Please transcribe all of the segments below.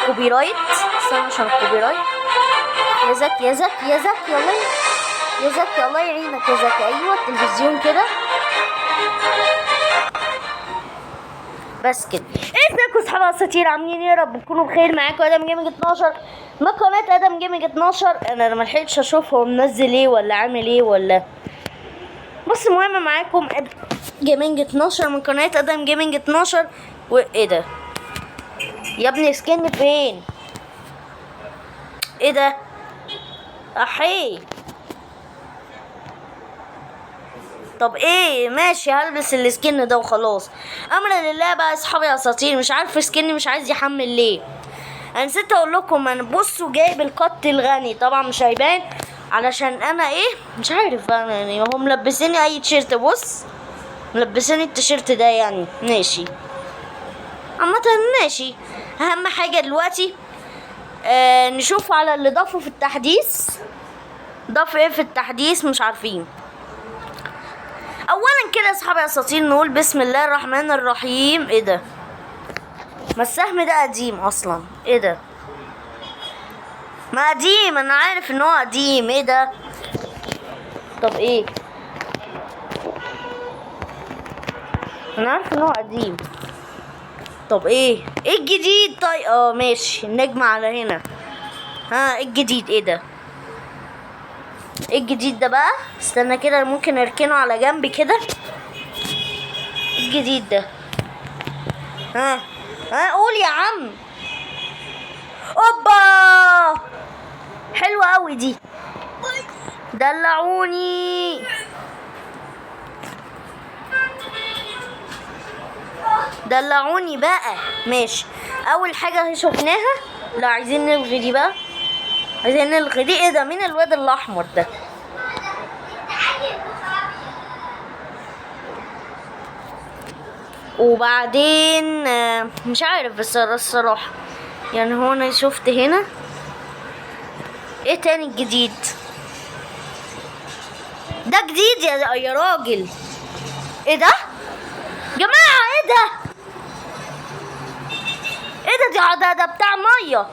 الكوبي رايت، استنى عشان الكوبي رايت. يا زكي يا زكي يا زكي الله يا زكي الله يعينك يا زكي. ايوه التلفزيون كده بس كده. ازيكم اصحاب اساطير عاملين ايه؟ يا رب تكونوا بخير. معاكم ادم جيمنج 12 من قناه ادم جيمنج 12. انا ما لحقتش اشوف هو منزل ايه ولا عامل ايه ولا. بص المهم معاكم جيمنج 12 من قناه ادم جيمنج 12. وايه ده يا ابني؟ سكن فين؟ ايه ده؟ احي. طب ايه ماشي، هلبس السكن ده وخلاص. امر لله بقى يا اصحابي اساطير. مش عارف سكني مش عايز يحمل ليه. انا نسيت اقول لكم، انا بصوا جايب القط الغني. طبعا مش هيبان علشان انا ايه مش عارف بقى يعني. هم ملبسيني اي تيشيرت، بص ملبسيني التيشيرت ده يعني ماشي. عامة ماشي. اهم حاجة دلوقتي نشوف على اللي ضافوا في التحديث. ضاف ايه في التحديث مش عارفين. اولا كده يا اصحابي اساطير نقول بسم الله الرحمن الرحيم. ايه ده؟ ما السهم ده قديم اصلا. ايه ده؟ ما قديم، انا عارف ان هو قديم. ايه ده؟ طب ايه؟ انا عارف ان هو قديم. طب ايه الجديد؟ طيب ماشي النجمة على هنا. ها ايه الجديد؟ ايه ده؟ ايه الجديد ده بقى؟ استنى كده ممكن نركنه على جنب كده. ايه الجديد ده؟ ها قول يا عم. اوبا حلوة قوي دي. دلعوني. دلعوني بقى ماشي. اول حاجة شفناها، لا عايزين نلغي دي بقى. عايزين نلغي دي. ايه ده؟ مين الواد الاحمر ده؟ وبعدين مش عارف بس الصراحة يعني. هو انا شفت هنا ايه تاني الجديد ده؟ جديد يا راجل. ايه ده جماعة؟ ايه ده؟ ايه ده بتاع مية.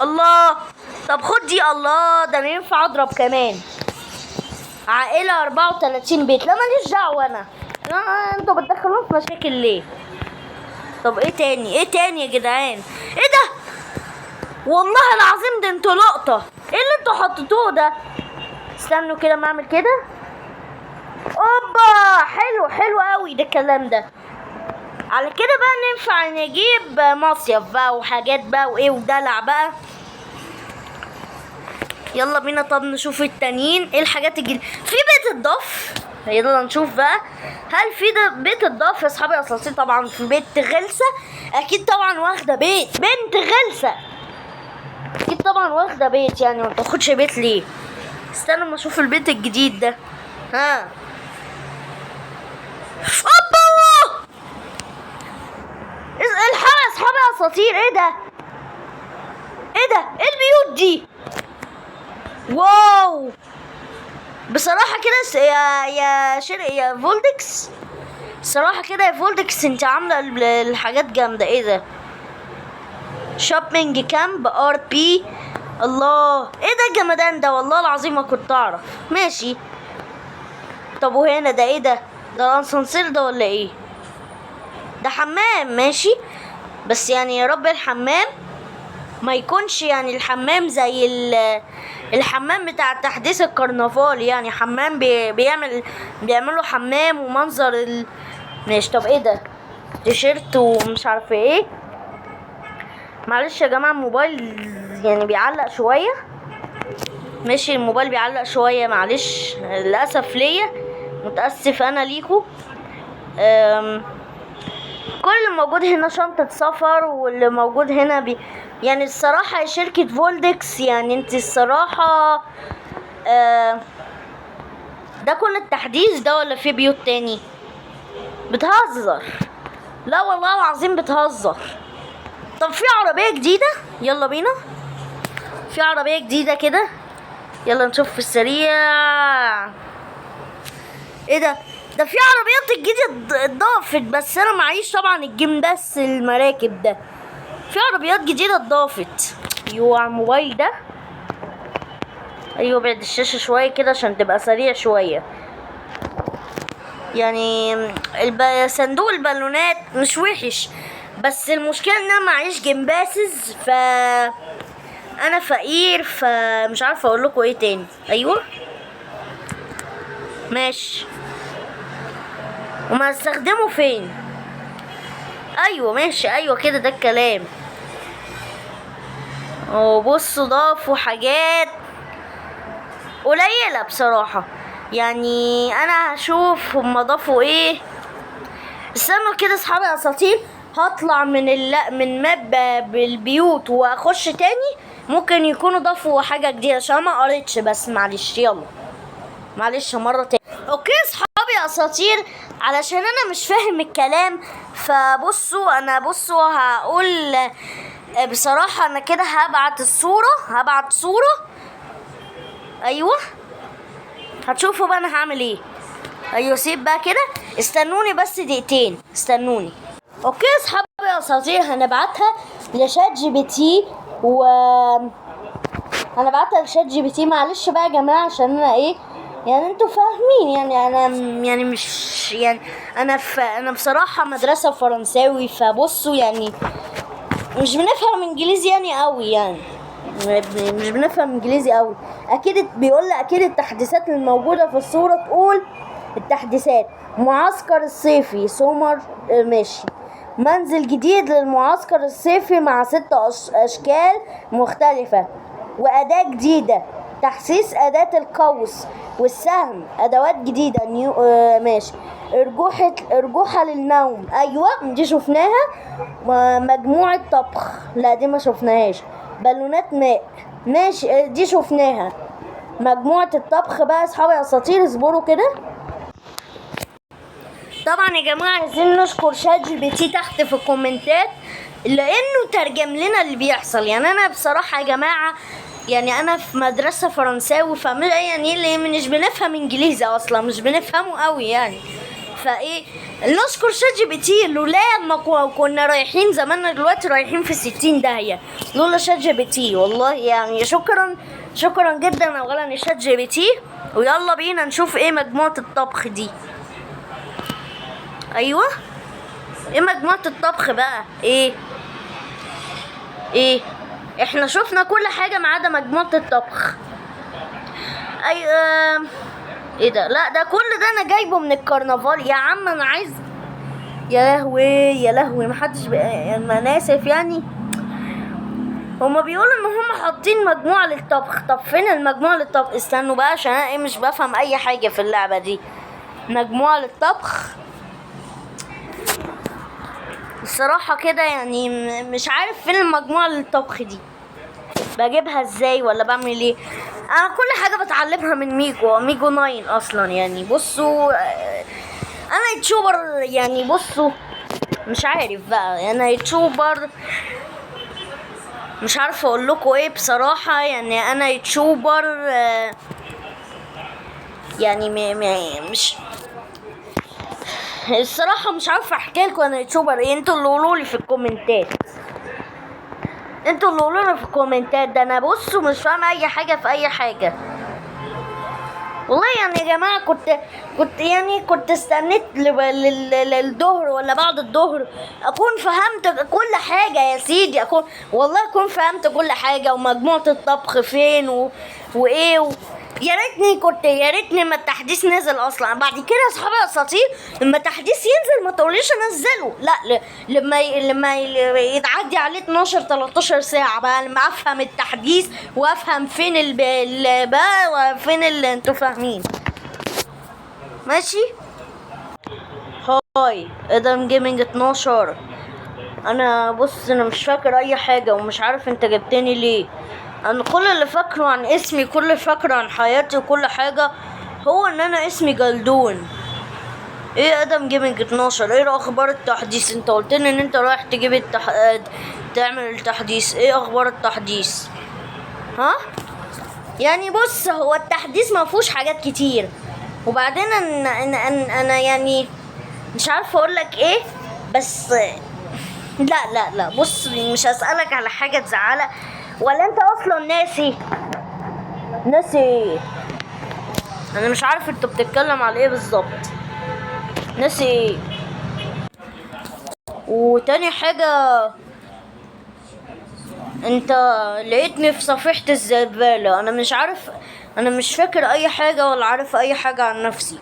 الله. طب خد دي. الله ده انا ينفع اضرب كمان. عائلة 34 بيت. لا ماليش دعوة انا. انتوا بتدخلون في مشاكل ليه؟ طب ايه تاني؟ ايه تاني يا جدعان؟ ايه ده؟ والله العظيم ده انتوا لقطة. ايه اللي انتوا حطيتوه ده؟ استنوا كده ما اعمل كده. اوبا حلو قوي ده الكلام ده. على كده بقى ننفع نجيب مصيف بقى وحاجات بقى وايه ودلع بقى. يلا بينا. طب نشوف التانيين ايه الحاجات الجديدة في بيت الضف. يلا نشوف بقى هل في ده بيت الضف يا اصحابي اساطير. طبعا في بيت غلسة اكيد طبعا واخده بيت. بنت غلسة اكيد طبعا واخده بيت يعني. ما تاخدش بيت ليه؟ استنى ما اشوف البيت الجديد ده. ها اوبا الحق يا اصحابي اساطير. ايه ده؟ ايه البيوت دي؟ واو بصراحة كده يا شرق يا فولدكس. صراحة كده يا فولدكس انت عاملة الحاجات جامدة. ايه ده؟ شوبينج كامب ار بي. الله ايه ده الجمدان ده؟ والله العظيم ما كنت اعرف. ماشي. طب وهنا ده ايه ده؟ ده الانسانسير ده ولا ايه؟ ده حمام ماشي. بس يعني يا رب الحمام ما يكونش يعني الحمام زي الحمام بتاع تحديث الكرنفال. يعني حمام بيعملوا حمام ومنظر ماشي. طب ايه ده؟ تيشيرت ومش عارفه ايه. معلش يا جماعه الموبايل يعني بيعلق شويه. ماشي الموبايل بيعلق شويه معلش للاسف ليا. متاسف انا ليكو. كل اللي موجود هنا شنطة سفر. واللي موجود هنا يعني الصراحة شركة فولدكس يعني انت الصراحة ده كل التحديث ده ولا في بيوت تاني؟ بتهزر. لا والله العظيم بتهزر. طب في عربية جديدة. يلا بينا. في عربية جديدة كده. يلا نشوف في السريع. ايه ده؟ ده في عربيات جديدة اتضافت بس انا معيش طبعا الجيم بس المراكب ده. في عربيات جديدة اتضافت. ايوه على الموبايل ده. ايوه بعد الشاشة شوية كده عشان تبقى سريع شوية. يعني صندوق البالونات مش وحش، بس المشكلة ان انا معيش جمباسز، انا فقير، فمش عارفة اقول لكم ايه تاني. ايوه ماشي. وما استخدمه فين؟ ايوه ماشي، ايوه كده ده الكلام. وبصوا ضافوا حاجات قليلة بصراحة، يعني انا هشوف هما ضافوا ايه. استنوا كده اصحابي اساطير، هطلع من ماب بالبيوت واخش تاني، ممكن يكونوا ضافوا حاجة جديدة عشان ما قريتش. بس معلش يلا، معلش مرة تاني. اوكي اصحابي اساطير، علشان انا مش فاهم الكلام، بصوا هقول بصراحة انا كده هبعت صورة. ايوه هتشوفوا بقى انا هعمل ايه. ايوه سيب بقى كده، استنوني بس دقيقتين، استنوني. اوكي اصحابي اساطير، هنبعتها لشات جي بي تي هنبعتها لشات جي بي تي. معلش بقى يا جماعة عشان انا ايه، يعني انتوا فاهمين، يعني انا يعني مش يعني انا بصراحة مدرسة فرنساوي، فبصوا يعني مش بنفهم انجليزي يعني قوي، يعني مش بنفهم انجليزي قوي. اكيد بيقول اكيد التحديثات الموجودة في الصورة تقول التحديثات: معسكر الصيفي سومر، ماشي، منزل جديد للمعسكر الصيفي مع 6 اشكال مختلفة، واداة جديدة، تحسيس أداة القوس والسهم، أدوات جديدة ماشي، أرجوحة للنوم، أيوة دي شفناها. مجموعة طبخ، لا دي ما شفناهاش. بالونات ماء، ماشي دي شفناها. مجموعة الطبخ بقى أصحابي أساطير، اصبروا كده. طبعا يا جماعة عايزين نشكر شات جي بي تي تحت في الكومنتات، لأنه ترجم لنا اللي بيحصل. يعني أنا بصراحة يا جماعة، يعني انا في مدرسه فرنساوي، يعني اللي مش بنفهم انجليزي اصلا، مش بنفهمه قوي يعني. فايه، نشكر شات جي بي تي، لولا ما كنا رايحين زماننا دلوقتي رايحين في 60 داهيه، لولا شات جي بي تي والله. يعني شكرا جدا اولا لشات جي بي تي. ويلا بينا نشوف ايه مجموعه الطبخ دي. ايوه ايه مجموعه الطبخ بقى؟ ايه احنا شفنا كل حاجة ما عدا مجموعة الطبخ. ايه ده؟ لا ده كل ده انا جايبه من الكرنفال يا عم. انا عايز، يا لهوي محدش انا اسف يعني. هما بيقولوا ان هما حاطين مجموعة للطبخ. طب فين المجموعة للطبخ؟ استنوا بقى عشان انا مش بفهم اي حاجة في اللعبة دي. مجموعة للطبخ الصراحة كده يعني مش عارف فين المجموعة للطبخ دي، بجيبها ازاي ولا بعمل ايه؟ انا كل حاجه بتعلمها من ميجو 9 اصلا. يعني بصوا انا يوتيوبر، يعني بصوا مش عارف بقى، انا يوتيوبر مش عارفه اقول لكم ايه بصراحه. يعني انا يوتيوبر يعني مش الصراحه مش عارفه احكي لكم انا يوتيوبر ايه. انتوا اللي قولوا لي في الكومنتات، ده انا بصوا مش فاهمه اي حاجه في اي حاجه والله. يعني يا جماعه كنت استنيت للظهر ولا بعد الظهر اكون فهمت كل حاجه يا سيدي، اكون فهمت كل حاجه، ومجموعه الطبخ فين وايه يا ريتني ما التحديث نزل اصلا. بعد كده يا اصحابي اساطير، لما التحديث ينزل ما تقوليش انزله، لا لما يتعدي عليه 12 13 ساعه بقى لما افهم التحديث وافهم فين بقى وفين انتوا فاهمين. ماشي. هاي ادم جيمنج 12. انا مش فاكر اي حاجه ومش عارف انت جبتني ليه. انا كل اللي فاكره عن اسمي، كل اللي فاكره عن حياتي وكل حاجه هو ان انا اسمي جلدون. ايه ادم جيمنج 12؟ ايه اخبار التحديث؟ انت قلت لي ان انت رايح تجيب تعمل التحديث. ايه اخبار التحديث؟ ها يعني بص، هو التحديث ما فيهوش حاجات كتير، وبعدين أنا يعني مش عارفه اقول لك ايه، بس لا لا لا، بص مش هسألك على حاجة تزعلك، ولا انت اصلا ناسي. انا مش عارف انت بتتكلم على ايه بالظبط. ناسي ايه؟ وتاني حاجة، انت لقيتني في صفيحة الزبالة. انا مش فاكر اي حاجة ولا عارف اي حاجة عن نفسي.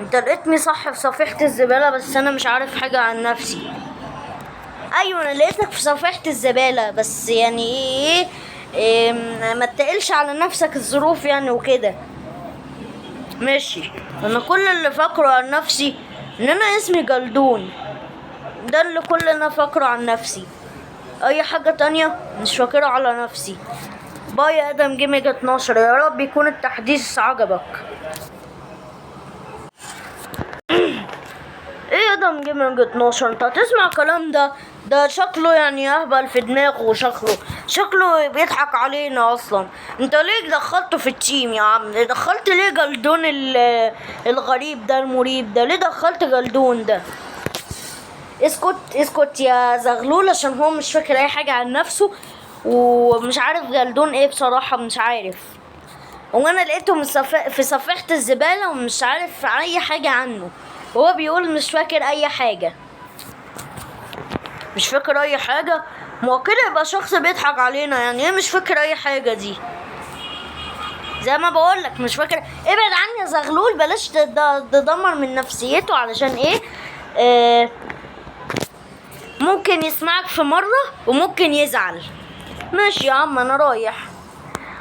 انت لقيتني صح في صفيحة الزبالة، بس انا مش عارف حاجة عن نفسي. ايوه انا لقيتك في صفيحة الزبالة، بس يعني إيه ما تقلش على نفسك الظروف يعني وكده. ماشي. انا كل اللي فاكره عن نفسي ان انا اسمي جلدون. ده اللي كل اللي انا فاكره عن نفسي. اي حاجة تانية مش فاكرها على نفسي. باي يا ادم جيمنج 12، يا رب يكون التحديث عجبك. ايه ادم جيمنج 12؟ انت هتسمع الكلام ده شكله يعني اهبل في دماغه، وشكله بيضحك علينا اصلا. انت ليه دخلته في التيم يا عم؟ دخلت ليه جلدون الغريب ده المريب ده؟ ليه دخلت جلدون ده؟ اسكت يا زغلول، عشان هو مش فاكر اي حاجة عن نفسه ومش عارف جلدون ايه بصراحة. مش عارف، وانا لقيته في صفيحة الزبالة ومش عارف اي حاجة عنه. هو بيقول مش فاكر اي حاجة. مش فاكر اي حاجة؟ ما هو كده يبقى شخص بيضحك علينا. يعني ايه مش فاكر اي حاجة دي؟ زي ما بقولك مش فاكر. ابعد عني يا زغلول، بلاش تدمر من نفسيته. علشان ايه؟ ممكن يسمعك في مرة وممكن يزعل. ماشي يا عم، انا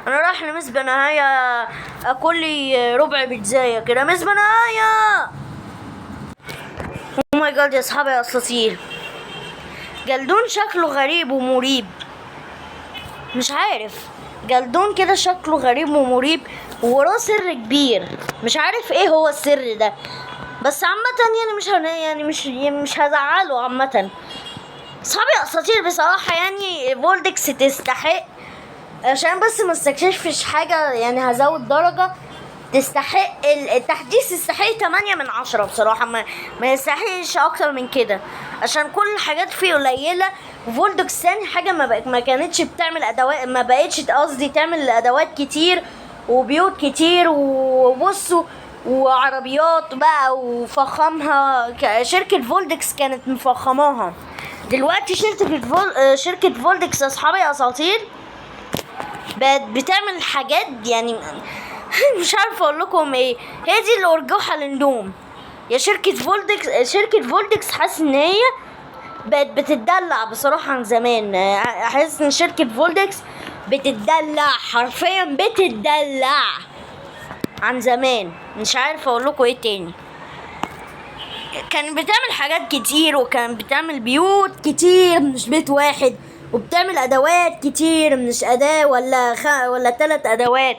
رايح لمس بنهاية اكل لي ربع بيتزاية كده. مس بنهاية، او ماي جاد يا اصحابي يا اساطير، جلدون شكله غريب ومريب. مش عارف، جلدون كده شكله غريب ومريب ووراه سر كبير. مش عارف ايه هو السر ده، بس عامة يعني مش هزعله. عامة اصحابي اساطير بصراحة يعني فولدكس تستحق، عشان بس ما استكشفش حاجة يعني هزود درجة. تستحق التحديث، يستحق 8 من 10 بصراحة. ما يستحقش اكتر من كده، عشان كل الحاجات فيه قليلة. فولدكس ثاني حاجة ما كانتش بتعمل ادوات، ما بقتش قصدي تعمل ادوات كتير وبيوت كتير وبصوا وعربيات بقى وفخمها. شركة فولدكس كانت مفخماها. دلوقتي شركة فولدكس اصحابي اساطير بقت بتعمل حاجات يعني مش عارفه اقول لكم ايه. هي دي الارجوحه للنوم يا شركه فولدكس. حاسس ان هي بقت بتتدلع بصراحه عن زمان. احس ان شركه فولدكس بتتدلع، حرفيا بتتدلع عن زمان. مش عارفه اقول لكم ايه تاني. كانت بتعمل حاجات كتير، وكانت بتعمل بيوت كتير مش بيت واحد، وبتعمل ادوات كتير مش اداة ولا 3 ادوات.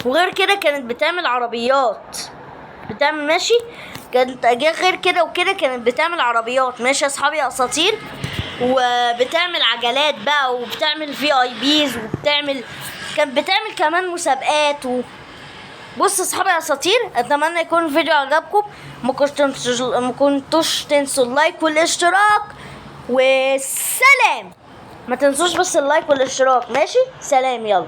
وغير كده كانت بتعمل عربيات، بتعمل ماشي. كانت غير كده وكده كانت بتعمل عربيات. ماشي يا اصحابي اساطير. وبتعمل عجلات بقى، وبتعمل VIPs، كانت بتعمل كمان مسابقات بص اصحابي اساطير، اتمنى يكون الفيديو عجبكم. ما كنتوش تنسوا اللايك والاشتراك، والسلام. ما تنسوش بس اللايك والاشتراك. ماشي، سلام، يلا.